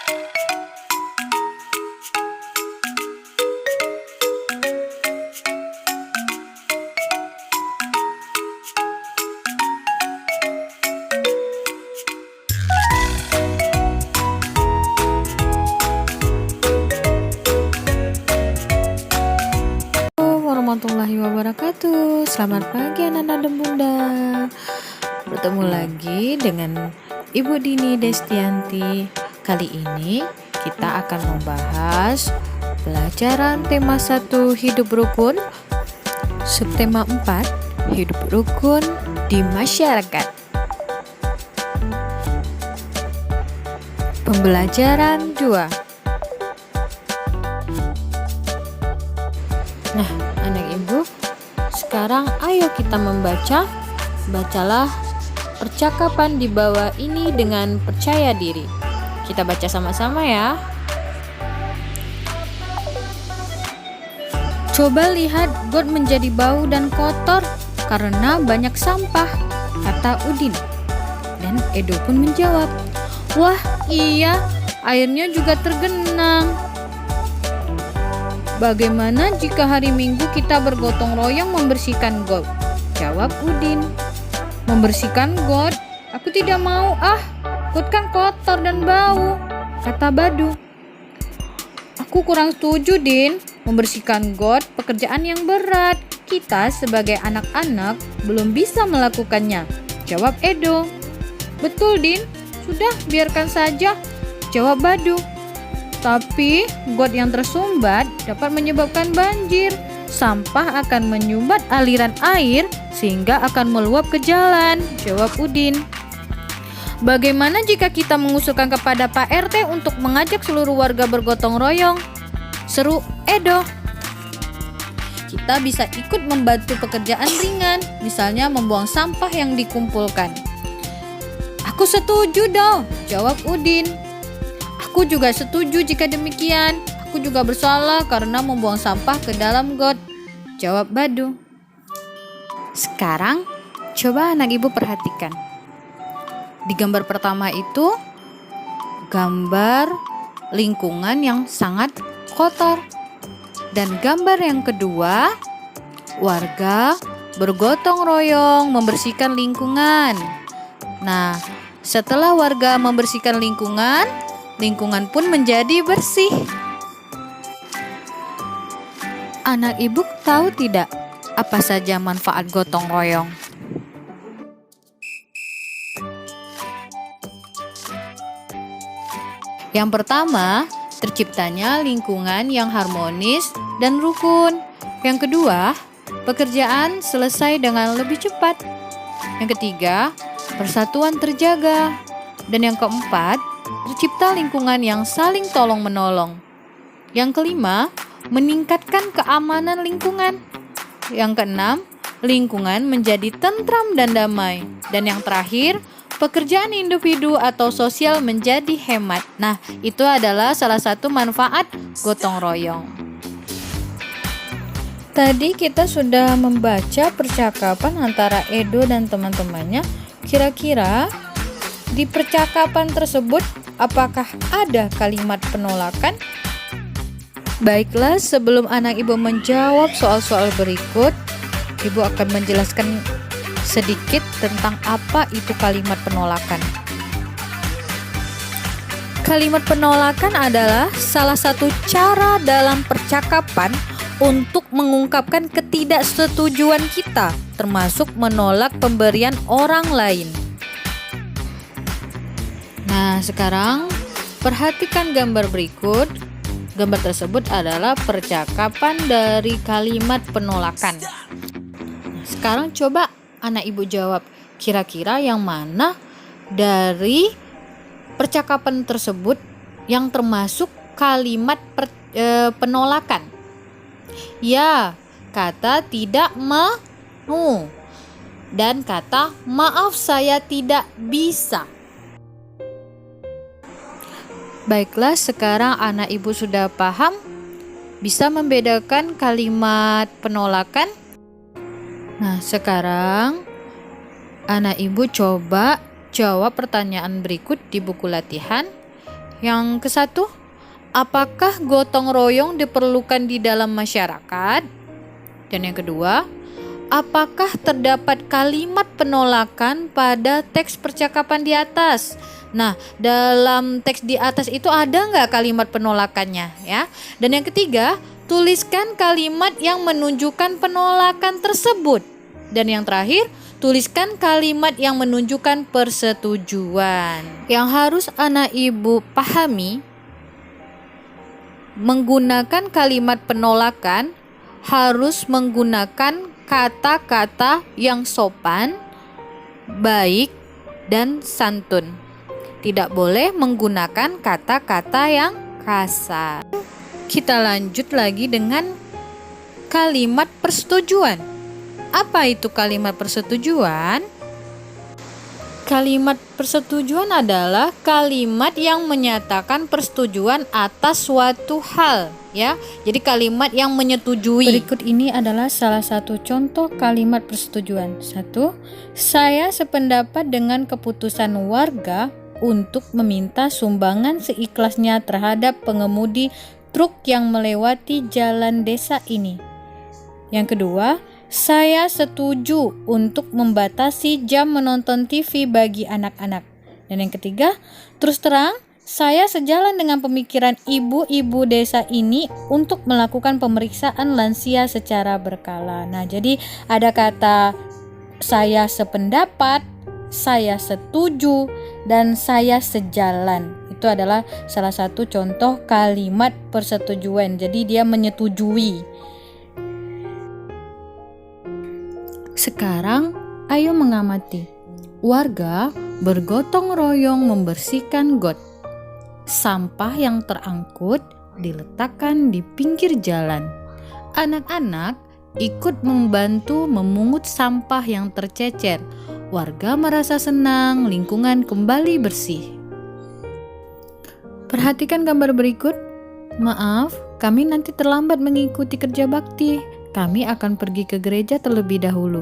Warahmatullahi wabarakatuh. Selamat pagi anak-anak dan bunda. Bertemu lagi dengan Ibu Dini Destianti. Kali ini kita akan membahas pelajaran tema 1 hidup rukun, subtema 4 hidup rukun di masyarakat. Pembelajaran 2. Nah, anak ibu, sekarang ayo kita membaca. Bacalah percakapan di bawah ini dengan percaya diri. Kita baca sama-sama ya. Coba lihat, got menjadi bau dan kotor karena banyak sampah, kata Udin. Dan Edo pun menjawab, wah iya, airnya juga tergenang. Bagaimana jika hari Minggu kita bergotong royong membersihkan got? Jawab Udin. Membersihkan got? Aku tidak mau got kan kotor dan bau, kata Badu. Aku kurang setuju, Din. Membersihkan got pekerjaan yang berat. Kita sebagai anak-anak belum bisa melakukannya, jawab Edo. Betul, Din. Sudah, biarkan saja, jawab Badu. Tapi got yang tersumbat dapat menyebabkan banjir. Sampah akan menyumbat aliran air sehingga akan meluap ke jalan, jawab Udin. Bagaimana jika kita mengusulkan kepada Pak RT untuk mengajak seluruh warga bergotong royong? Seru Edo. Kita bisa ikut membantu pekerjaan ringan, misalnya membuang sampah yang dikumpulkan. Aku setuju dong, jawab Udin. Aku juga setuju jika demikian. Aku juga bersalah karena membuang sampah ke dalam got, jawab Badu. Sekarang coba anak ibu perhatikan. Di gambar pertama itu gambar lingkungan yang sangat kotor. Dan gambar yang kedua, warga bergotong royong membersihkan lingkungan. Nah, setelah warga membersihkan lingkungan pun menjadi bersih. Anak ibu tahu tidak apa saja manfaat gotong royong? Yang pertama, terciptanya lingkungan yang harmonis dan rukun. Yang kedua, pekerjaan selesai dengan lebih cepat. Yang ketiga, persatuan terjaga. Dan yang keempat, tercipta lingkungan yang saling tolong-menolong. Yang kelima, meningkatkan keamanan lingkungan. Yang keenam, lingkungan menjadi tentram dan damai. Dan yang terakhir, pekerjaan individu atau sosial menjadi hemat. Nah, itu adalah salah satu manfaat gotong royong. Tadi kita sudah membaca percakapan antara Edo dan teman-temannya. Kira-kira di percakapan tersebut apakah ada kalimat penolakan? Baiklah, sebelum anak ibu menjawab soal-soal berikut, ibu akan menjelaskan sedikit tentang apa itu kalimat penolakan. Kalimat penolakan adalah salah satu cara dalam percakapan untuk mengungkapkan ketidaksetujuan kita, termasuk menolak pemberian orang lain. Nah, sekarang perhatikan gambar berikut. Gambar tersebut adalah percakapan dari kalimat penolakan. Sekarang coba anak ibu jawab, kira-kira yang mana dari percakapan tersebut yang termasuk kalimat penolakan? Ya, kata tidak mau dan kata maaf saya tidak bisa. Baiklah, sekarang anak ibu sudah paham, bisa membedakan kalimat penolakan. Nah, sekarang anak ibu coba jawab pertanyaan berikut di buku latihan. Yang ke-1, apakah gotong royong diperlukan di dalam masyarakat? Dan yang kedua, apakah terdapat kalimat penolakan pada teks percakapan di atas? Nah, dalam teks di atas itu ada nggak kalimat penolakannya ya? Dan yang ketiga, tuliskan kalimat yang menunjukkan penolakan tersebut. Dan yang terakhir, tuliskan kalimat yang menunjukkan persetujuan. Yang harus anak ibu pahami, menggunakan kalimat penolakan harus menggunakan kata-kata yang sopan, baik, dan santun. Tidak boleh menggunakan kata-kata yang kasar. Kita lanjut lagi dengan kalimat persetujuan. Apa itu kalimat persetujuan? Kalimat persetujuan adalah kalimat yang menyatakan persetujuan atas suatu hal, ya. Jadi kalimat yang menyetujui. Berikut ini adalah salah satu contoh kalimat persetujuan. 1. Saya sependapat dengan keputusan warga untuk meminta sumbangan seikhlasnya terhadap pengemudi truk yang melewati jalan desa ini. Yang kedua, saya setuju untuk membatasi jam menonton TV bagi anak-anak. Dan yang ketiga, terus terang, saya sejalan dengan pemikiran ibu-ibu desa ini untuk melakukan pemeriksaan lansia secara berkala. Nah, jadi ada kata saya sependapat, saya setuju, dan saya sejalan. Itu adalah salah satu contoh kalimat persetujuan. Jadi dia menyetujui. Sekarang, ayo mengamati. Warga bergotong royong membersihkan got. Sampah yang terangkut diletakkan di pinggir jalan. Anak-anak ikut membantu memungut sampah yang tercecer. Warga merasa senang, lingkungan kembali bersih. Perhatikan gambar berikut. Maaf, kami nanti terlambat mengikuti kerja bakti. Kami akan pergi ke gereja terlebih dahulu.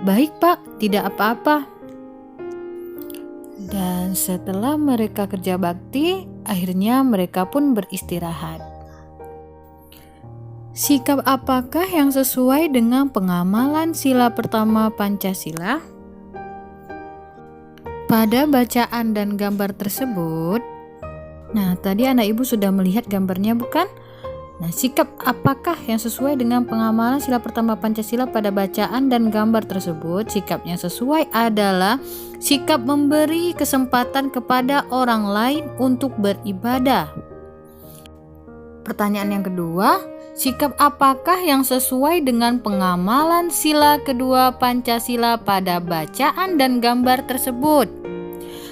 Baik, Pak, tidak apa-apa. Dan setelah mereka kerja bakti, akhirnya mereka pun beristirahat. Sikap apakah yang sesuai dengan pengamalan sila pertama Pancasila? Pada bacaan dan gambar tersebut, nah tadi anak ibu sudah melihat gambarnya bukan? Nah, sikap apakah yang sesuai dengan pengamalan sila pertama Pancasila pada bacaan dan gambar tersebut? Sikap yang sesuai adalah sikap memberi kesempatan kepada orang lain untuk beribadah. Pertanyaan yang kedua, sikap apakah yang sesuai dengan pengamalan sila kedua Pancasila pada bacaan dan gambar tersebut?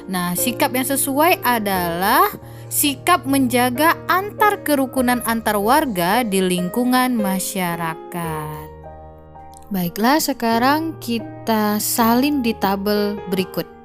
Nah, sikap yang sesuai adalah sikap menjaga antar kerukunan antar warga di lingkungan masyarakat. Baiklah, sekarang kita salin di tabel berikut.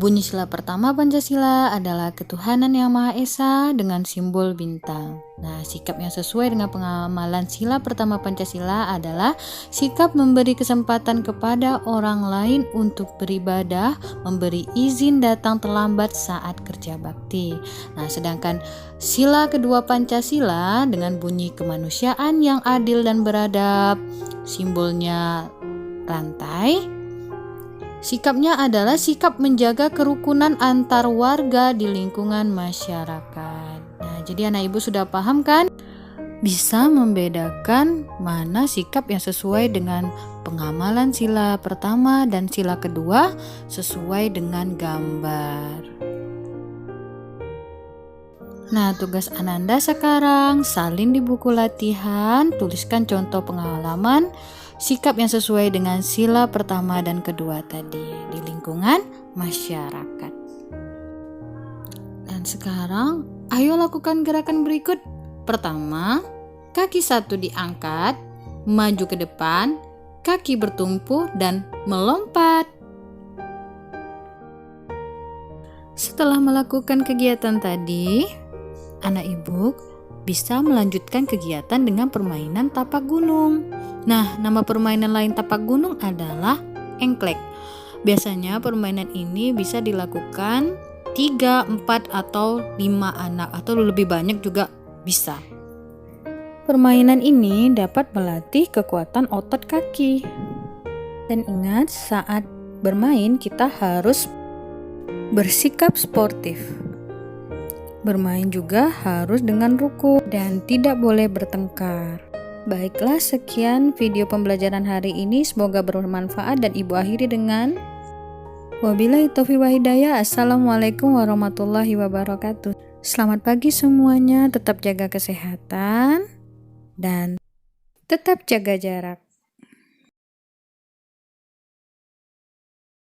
Bunyi sila pertama Pancasila adalah ketuhanan yang Maha Esa dengan simbol bintang. Nah, sikap yang sesuai dengan pengamalan sila pertama Pancasila adalah sikap memberi kesempatan kepada orang lain untuk beribadah, memberi izin datang terlambat saat kerja bakti. Nah, sedangkan sila kedua Pancasila dengan bunyi kemanusiaan yang adil dan beradab, simbolnya rantai. Sikapnya adalah sikap menjaga kerukunan antar warga di lingkungan masyarakat. Nah, jadi anak ibu sudah paham kan? Bisa membedakan mana sikap yang sesuai dengan pengamalan sila pertama dan sila kedua sesuai dengan gambar. Nah, tugas Ananda sekarang salin di buku latihan, tuliskan contoh pengalaman sikap yang sesuai dengan sila pertama dan kedua tadi di lingkungan masyarakat. Dan sekarang, ayo lakukan gerakan berikut. Pertama, kaki satu diangkat, maju ke depan, kaki bertumpu dan melompat. Setelah melakukan kegiatan tadi, anak ibu bisa melanjutkan kegiatan dengan permainan tapak gunung. Nah, nama permainan lain tapak gunung adalah engklek. Biasanya permainan ini bisa dilakukan 3, 4, atau 5 anak atau lebih banyak juga bisa. Permainan ini dapat melatih kekuatan otot kaki. Dan ingat, saat bermain kita harus bersikap sportif. Bermain juga harus dengan rukun dan tidak boleh bertengkar. Baiklah, sekian video pembelajaran hari ini. Semoga bermanfaat dan Ibu akhiri dengan wabillahi taufiq wa hidayah. Assalamualaikum warahmatullahi wabarakatuh. Selamat pagi semuanya, tetap jaga kesehatan dan tetap jaga jarak.